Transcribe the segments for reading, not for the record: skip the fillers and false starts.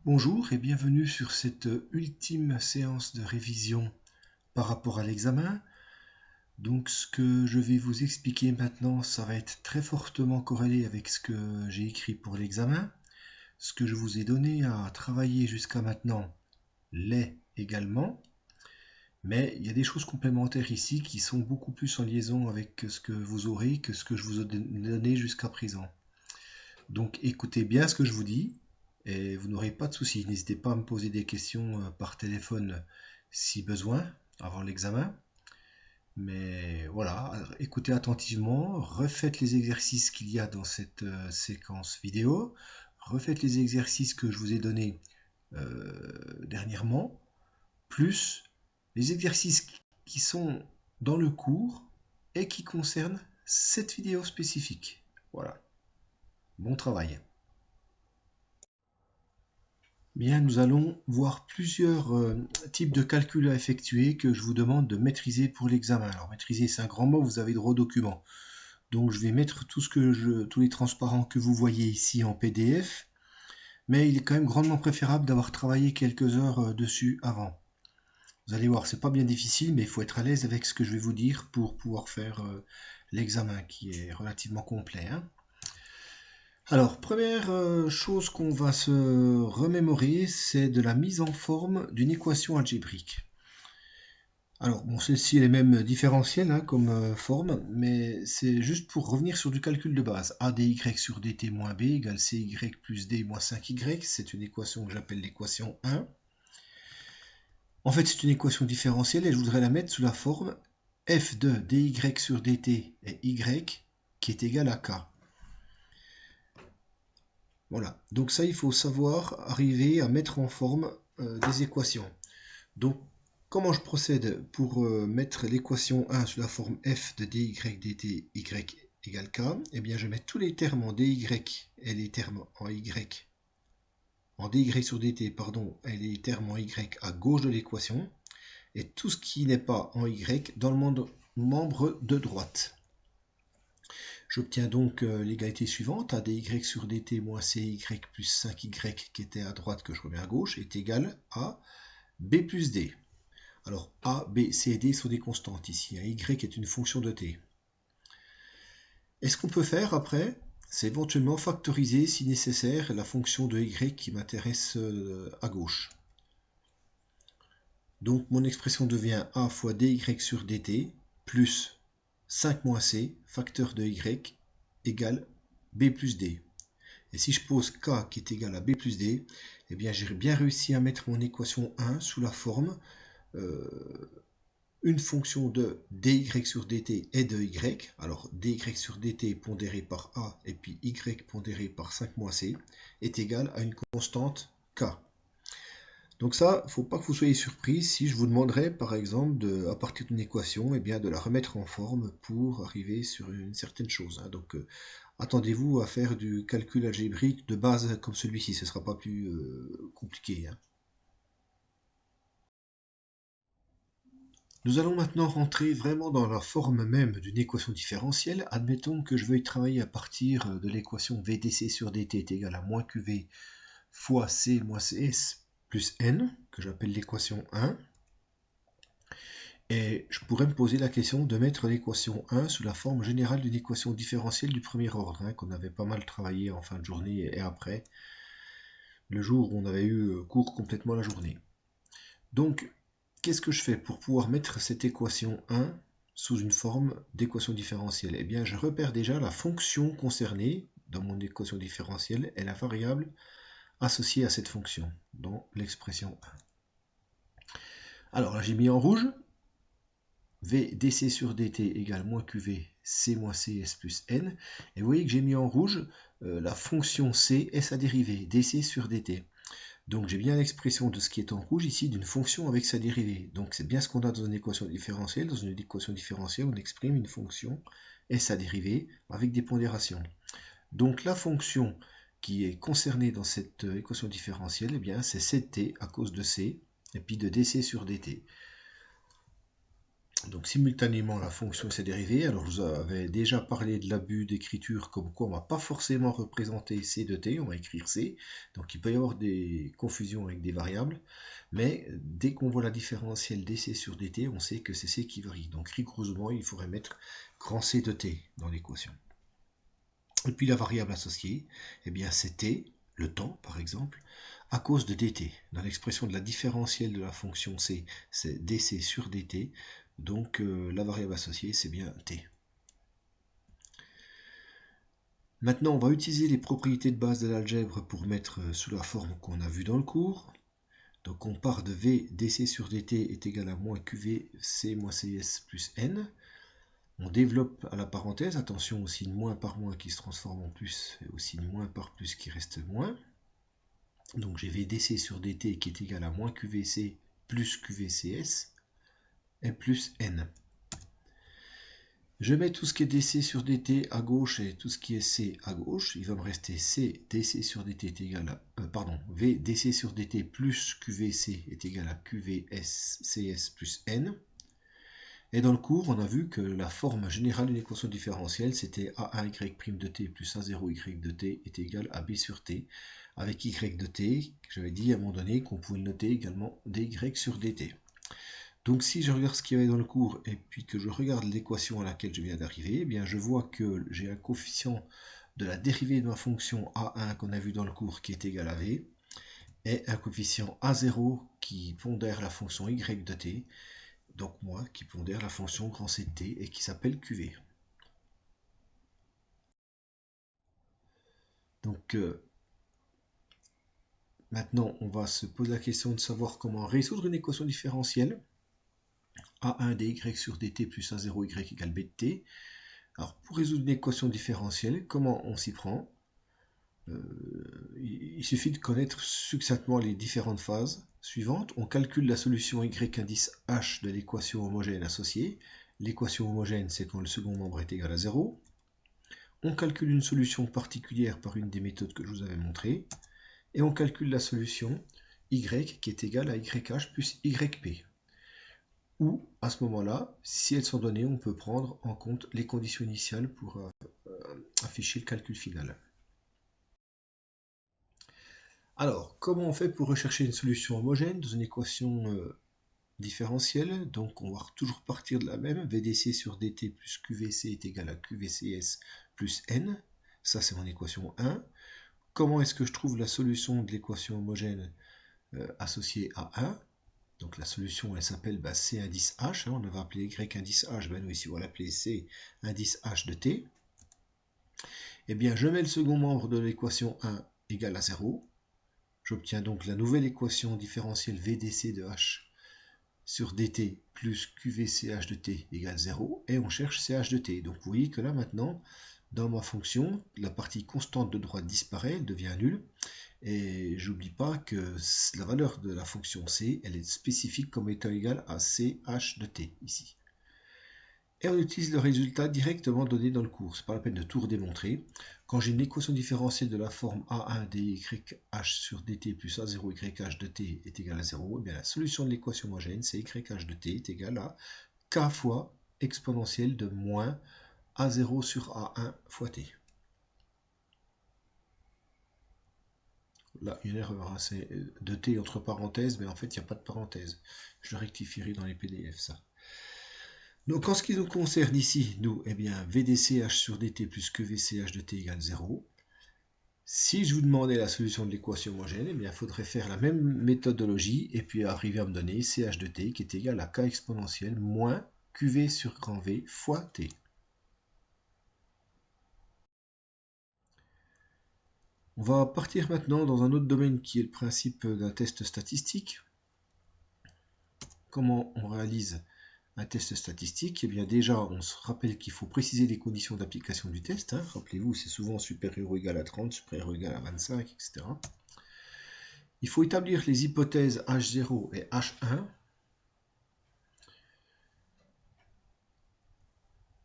Bonjour et bienvenue sur cette ultime séance de révision par rapport à l'examen. Donc ce que je vais vous expliquer maintenant, ça va être très fortement corrélé avec ce que j'ai écrit pour l'examen. Ce que je vous ai donné à travailler jusqu'à maintenant l'est également. Mais il y a des choses complémentaires ici qui sont beaucoup plus en liaison avec ce que vous aurez que ce que je vous ai donné jusqu'à présent. Donc écoutez bien ce que je vous dis et vous n'aurez pas de soucis. N'hésitez pas à me poser des questions par téléphone si besoin avant l'examen. Mais voilà, écoutez attentivement, refaites les exercices qu'il y a dans cette séquence vidéo, refaites les exercices que je vous ai donnés dernièrement, plus les exercices qui sont dans le cours et qui concernent cette vidéo spécifique. Voilà, bon travail. Bien, nous allons voir plusieurs types de calculs à effectuer que je vous demande de maîtriser pour l'examen. Alors, maîtriser, c'est un grand mot, vous avez droit au document. Donc, je vais mettre tous les transparents que vous voyez ici en PDF, mais il est quand même grandement préférable d'avoir travaillé quelques heures dessus avant. Vous allez voir, c'est pas bien difficile, mais il faut être à l'aise avec ce que je vais vous dire pour pouvoir faire l'examen qui est relativement complet, hein. Alors, première chose qu'on va se remémorer, c'est de la mise en forme d'une équation algébrique. Alors, bon, celle-ci elle est même différentielle hein, comme forme, mais c'est juste pour revenir sur du calcul de base. A dy sur dt moins b égale cy plus d moins 5y. C'est une équation que j'appelle l'équation 1. En fait, c'est une équation différentielle et je voudrais la mettre sous la forme f de dy sur dt et y qui est égal à k. Voilà, donc ça il faut savoir arriver à mettre en forme des équations. Donc comment je procède pour mettre l'équation 1 sous la forme f de dy dt y égale k? Eh bien je mets tous les termes en dy et les termes en y, en dy sur dt, pardon, et les termes en y à gauche de l'équation, et tout ce qui n'est pas en y dans le membre de droite. J'obtiens donc l'égalité suivante, a dy sur dt moins cy plus 5y qui était à droite que je remets à gauche est égal à b plus d. Alors a, b, c et d sont des constantes ici, y est une fonction de t. Et ce qu'on peut faire après, c'est éventuellement factoriser si nécessaire la fonction de y qui m'intéresse à gauche. Donc mon expression devient a fois dy sur dt plus 5 moins c, facteur de y, égale b plus d. Et si je pose k qui est égal à b plus d, eh bien j'ai bien réussi à mettre mon équation 1 sous la forme une fonction de dy sur dt et de y. Alors dy sur dt pondéré par a et puis y pondéré par 5 moins c est égal à une constante k. Donc ça, il ne faut pas que vous soyez surpris si je vous demanderais par exemple à partir d'une équation, eh bien, de la remettre en forme pour arriver sur une certaine chose, hein. Donc attendez-vous à faire du calcul algébrique de base comme celui-ci, ce ne sera pas plus compliqué, hein. Nous allons maintenant rentrer vraiment dans la forme même d'une équation différentielle. Admettons que je veuille travailler à partir de l'équation VDC sur dt est égal à moins QV fois C moins CS plus N, que j'appelle l'équation 1. Et je pourrais me poser la question de mettre l'équation 1 sous la forme générale d'une équation différentielle du premier ordre, hein, qu'on avait pas mal travaillé en fin de journée et après, le jour où on avait eu cours complètement la journée. Donc, qu'est-ce que je fais pour pouvoir mettre cette équation 1 sous une forme d'équation différentielle? Eh bien, je repère déjà la fonction concernée dans mon équation différentielle et la variable associée à cette fonction dans l'expression 1. Alors là, j'ai mis en rouge v dc sur dt égale moins qv c moins cs plus n. Et vous voyez que j'ai mis en rouge la fonction c et sa dérivée, dc sur dt. Donc j'ai bien l'expression de ce qui est en rouge ici d'une fonction avec sa dérivée. Donc c'est bien ce qu'on a dans une équation différentielle. Dans une équation différentielle, on exprime une fonction et sa dérivée avec des pondérations. Donc la fonction qui est concernée dans cette équation différentielle, eh bien c'est ct à cause de c et puis de dc sur dt. Donc simultanément la fonction et sa dérivée. Alors je vous avais déjà parlé de l'abus d'écriture, comme quoi on ne va pas forcément représenter c de t, on va écrire c. Donc il peut y avoir des confusions avec des variables, mais dès qu'on voit la différentielle dc sur dt, on sait que c'est c qui varie. Donc rigoureusement il faudrait mettre grand c de t dans l'équation. Et puis la variable associée, eh bien c'est t, le temps par exemple, à cause de dt. Dans l'expression de la différentielle de la fonction c, c'est dc sur dt. Donc la variable associée, c'est bien t. Maintenant, on va utiliser les propriétés de base de l'algèbre pour mettre sous la forme qu'on a vue dans le cours. Donc on part de v dc sur dt est égal à moins qv c moins cs plus n. On développe à la parenthèse, attention au signe moins par moins qui se transforme en plus, et au signe moins par plus qui reste moins. Donc j'ai v dc sur dt qui est égal à moins qvc plus qvcs et plus n. Je mets tout ce qui est dc sur dt à gauche et tout ce qui est c à gauche. Il va me rester c dc sur dt est égal à... v dc sur dt plus qvc est égal à qvcs plus n. Et dans le cours, on a vu que la forme générale d'une équation différentielle, c'était a1y' de t plus a0y de t est égal à b sur t, avec y de t, j'avais dit à un moment donné qu'on pouvait noter également dy sur dt. Donc si je regarde ce qu'il y avait dans le cours et puis que je regarde l'équation à laquelle je viens d'arriver, eh bien je vois que j'ai un coefficient de la dérivée de ma fonction a1 qu'on a vu dans le cours qui est égal à v, et un coefficient a0 qui pondère la fonction y de t, donc moi qui pondère la fonction grand C de t et qui s'appelle qv. Donc maintenant on va se poser la question de savoir comment résoudre une équation différentielle. A1 dy sur dt plus a0y égale b de t. Alors pour résoudre une équation différentielle, comment on s'y prend? Il suffit de connaître succinctement les différentes phases suivantes. On calcule la solution y indice h de l'équation homogène associée. L'équation homogène, c'est quand le second membre est égal à 0. On calcule une solution particulière par une des méthodes que je vous avais montrées. Et on calcule la solution y qui est égale à yh plus yp. Ou, à ce moment-là, si elles sont données, on peut prendre en compte les conditions initiales pour afficher le calcul final. Alors, comment on fait pour rechercher une solution homogène dans une équation différentielle? Donc, on va toujours partir de la même. VDC sur dt plus QVC est égal à QVCS plus n. Ça, c'est mon équation 1. Comment est-ce que je trouve la solution de l'équation homogène associée à 1? Donc, la solution, elle s'appelle C indice H. On avait appelé Y indice H. Nous, ici, on va l'appeler C indice H de t. Eh bien, je mets le second membre de l'équation 1 égal à 0. J'obtiens donc la nouvelle équation différentielle VDC de h sur dt plus QVCH de t égale 0, et on cherche CH de t. Donc vous voyez que là maintenant, dans ma fonction, la partie constante de droite disparaît, elle devient nulle, et j'oublie pas que la valeur de la fonction c, elle est spécifique comme étant égale à CH de t, ici. Et on utilise le résultat directement donné dans le cours. C'est pas la peine de tout redémontrer. Quand j'ai une équation différentielle de la forme a1 dyh sur dt plus a0yh de t est égal à 0, et bien la solution de l'équation homogène, c'est yh de t est égal à k fois exponentielle de moins a0 sur a1 fois t. Là, une erreur, c'est de t entre parenthèses, mais en fait, il n'y a pas de parenthèse. Je le rectifierai dans les PDF, ça. Donc en ce qui nous concerne ici, nous, eh bien, VDCH sur dt plus QVCH de t égale 0. Si je vous demandais la solution de l'équation homogène, eh bien, il faudrait faire la même méthodologie et puis arriver à me donner CH de t qui est égal à k exponentielle moins QV sur grand V fois t. On va partir maintenant dans un autre domaine qui est le principe d'un test statistique. Comment on réalise un test statistique? Eh bien déjà, on se rappelle qu'il faut préciser les conditions d'application du test. Rappelez-vous, c'est souvent supérieur ou égal à 30, supérieur ou égal à 25, etc. Il faut établir les hypothèses H0 et H1.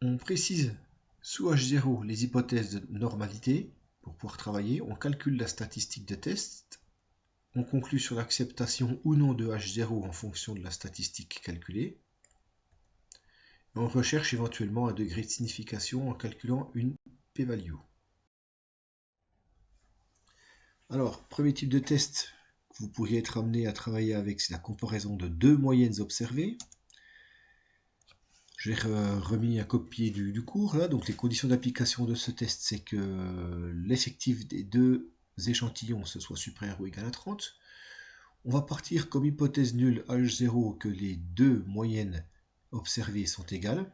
On précise sous H0 les hypothèses de normalité pour pouvoir travailler. On calcule la statistique de test. On conclut sur l'acceptation ou non de H0 en fonction de la statistique calculée. On recherche éventuellement un degré de signification en calculant une p-value. Alors, premier type de test que vous pourriez être amené à travailler avec, c'est la comparaison de deux moyennes observées. J'ai remis un copier du cours là. Donc les conditions d'application de ce test, c'est que l'effectif des deux échantillons ce soit supérieur ou égal à 30. On va partir comme hypothèse nulle H0 que les deux moyennes observées sont égales.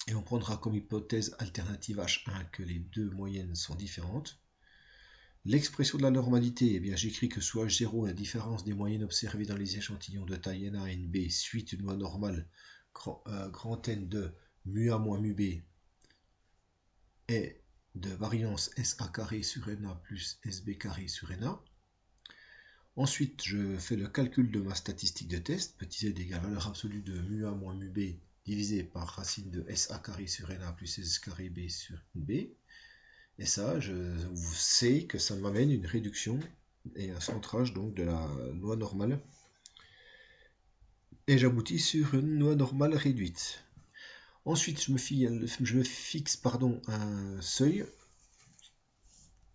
Et on prendra comme hypothèse alternative H1 que les deux moyennes sont différentes. L'expression de la normalité, eh bien j'écris que sous H0, la différence des moyennes observées dans les échantillons de taille NA et NB suit une loi normale grand N de mu A moins mu B est de variance SA carré sur NA plus SB carré sur NA. Ensuite, je fais le calcul de ma statistique de test, petit z égale valeur absolue de mu A moins mu B divisé par racine de SA carré sur NA plus S carré B sur NB. Et ça, je sais que ça m'amène une réduction et un centrage donc de la loi normale. Et j'aboutis sur une loi normale réduite. Ensuite, je me fixe un seuil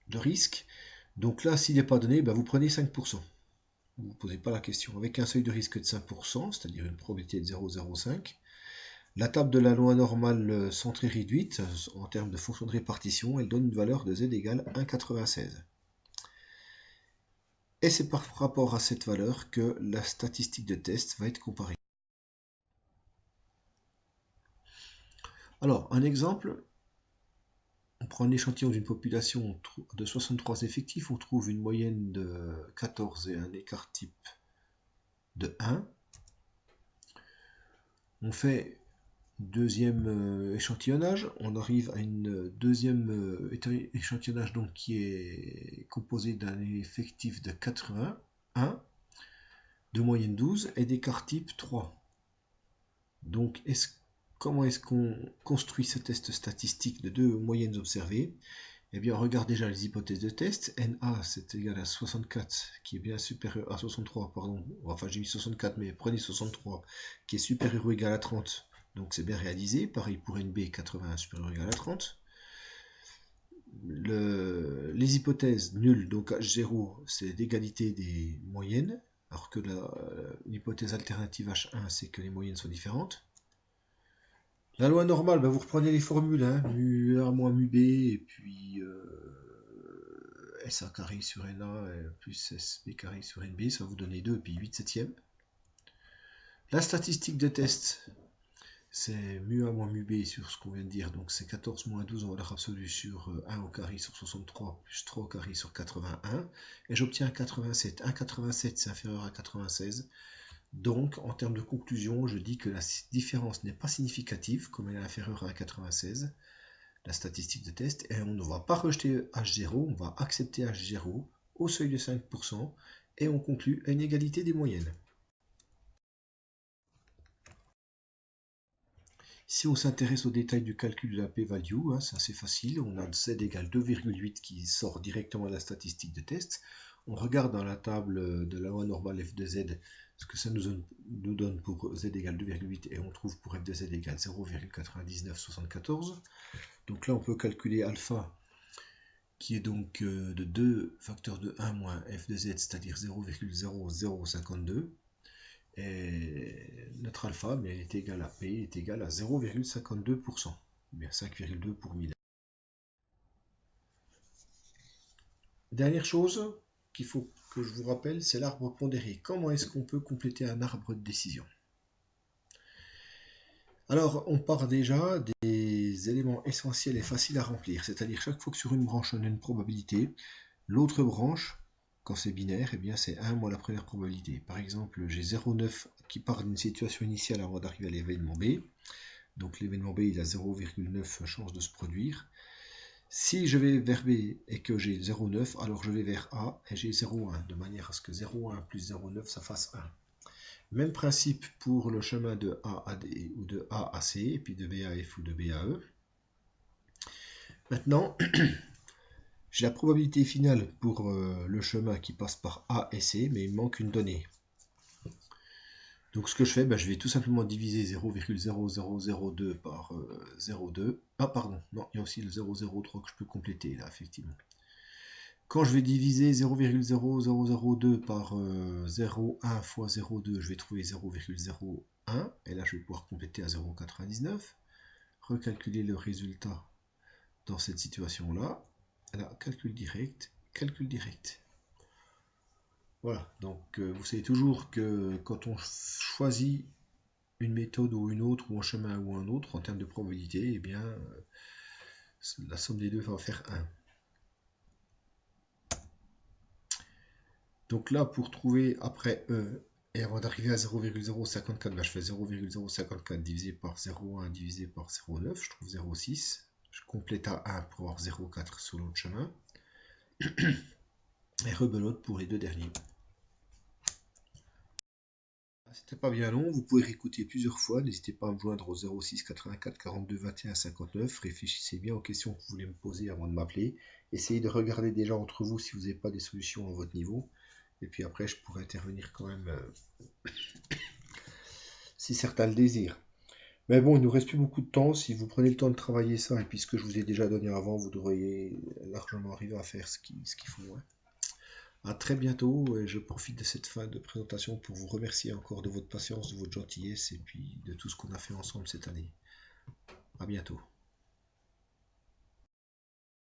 de risque. Donc là, s'il n'est pas donné, vous prenez 5%. Vous ne vous posez pas la question. Avec un seuil de risque de 5%, c'est-à-dire une probabilité de 0,05, la table de la loi normale centrée réduite, en termes de fonction de répartition, elle donne une valeur de z égale 1,96. Et c'est par rapport à cette valeur que la statistique de test va être comparée. Alors, un exemple, on prend un échantillon d'une population de 63 effectifs, on trouve une moyenne de 14 et un écart type de 1. On fait deuxième échantillonnage, on arrive à une deuxième échantillonnage donc, qui est composé d'un effectif de 81, de moyenne 12 et d'écart type 3. Donc comment est-ce qu'on construit ce test statistique de deux moyennes observées? Eh bien, on regarde déjà les hypothèses de test. NA, c'est égal à 64, qui est bien supérieur à 63, pardon. Enfin, j'ai mis 64, mais prenez 63, qui est supérieur ou égal à 30. Donc, c'est bien réalisé. Pareil pour NB, 81 supérieur ou égal à 30. Les hypothèses nulles, donc H0, c'est l'égalité des moyennes, alors que l'hypothèse alternative H1, c'est que les moyennes sont différentes. La loi normale, vous reprenez les formules, mu A moins mu B, et puis SA carré sur NA plus SB carré sur NB, ça va vous donner 2 et puis 8 septièmes. La statistique de test, c'est mu A moins mu B sur ce qu'on vient de dire, donc c'est 14 moins 12 en valeur absolue sur 1 au carré sur 63 plus 3 au carré sur 81, et j'obtiens 87. 1,87 c'est inférieur à 96. Donc, en termes de conclusion, je dis que la différence n'est pas significative, comme elle est inférieure à 1,96, la statistique de test, et on ne va pas rejeter H0, on va accepter H0 au seuil de 5%, et on conclut à une égalité des moyennes. Si on s'intéresse aux détails du calcul de la p-value, c'est assez facile, on a z égale 2,8 qui sort directement de la statistique de test. On regarde dans la table de la loi normale f de z ce que ça nous donne pour z égale 2,8 et on trouve pour f de z égale 0,9974. Donc là on peut calculer alpha qui est donc de 2 facteurs de 1 moins f de z, c'est-à-dire 0,0052. Et notre alpha, mais elle est égale à P, est égal à 0,52%, bien 5,2 pour 1000. Dernière chose qu'il faut que je vous rappelle, c'est l'arbre pondéré. Comment est-ce qu'on peut compléter un arbre de décision? Alors, on part déjà des éléments essentiels et faciles à remplir, c'est-à-dire chaque fois que sur une branche on a une probabilité, l'autre branche, quand c'est binaire, eh bien c'est 1 moins la première probabilité. Par exemple, j'ai 0,9 qui part d'une situation initiale avant d'arriver à l'événement B. Donc l'événement B, il a 0,9 chances de se produire. Si je vais vers B et que j'ai 0,9, alors je vais vers A et j'ai 0,1, de manière à ce que 0,1 plus 0,9, ça fasse 1. Même principe pour le chemin de A à D ou de A à C, et puis de B à F ou de B à E. Maintenant, j'ai la probabilité finale pour le chemin qui passe par A et C, mais il manque une donnée. Donc ce que je fais, je vais tout simplement diviser 0,0002 par 0,2. Ah pardon, non, il y a aussi le 0,03 que je peux compléter là, effectivement. Quand je vais diviser 0,0002 par 0,1 fois 0,2, je vais trouver 0,01. Et là, je vais pouvoir compléter à 0,99. Recalculer le résultat dans cette situation-là. Là, calcul direct, calcul direct. Voilà, donc vous savez toujours que quand on choisit une méthode ou une autre, ou un chemin ou un autre, en termes de probabilité, eh bien, la somme des deux va faire 1. Donc là, pour trouver après E, et avant d'arriver à 0,054, je fais 0,054 divisé par 0,1 divisé par 0,9, je trouve 0,6. Je complète à 1 pour avoir 0,4 sur l'autre chemin. Et rebelote pour les deux derniers. C'était pas bien long, vous pouvez réécouter plusieurs fois, n'hésitez pas à me joindre au 06 84 42 21 59, réfléchissez bien aux questions que vous voulez me poser avant de m'appeler, essayez de regarder déjà entre vous si vous n'avez pas des solutions à votre niveau, et puis après je pourrai intervenir quand même si certains le désirent. Mais bon, il ne nous reste plus beaucoup de temps, si vous prenez le temps de travailler ça, et puis ce que je vous ai déjà donné avant, vous devriez largement arriver à faire ce qu'il faut. Hein. À très bientôt et je profite de cette fin de présentation pour vous remercier encore de votre patience, de votre gentillesse et puis de tout ce qu'on a fait ensemble cette année. À bientôt.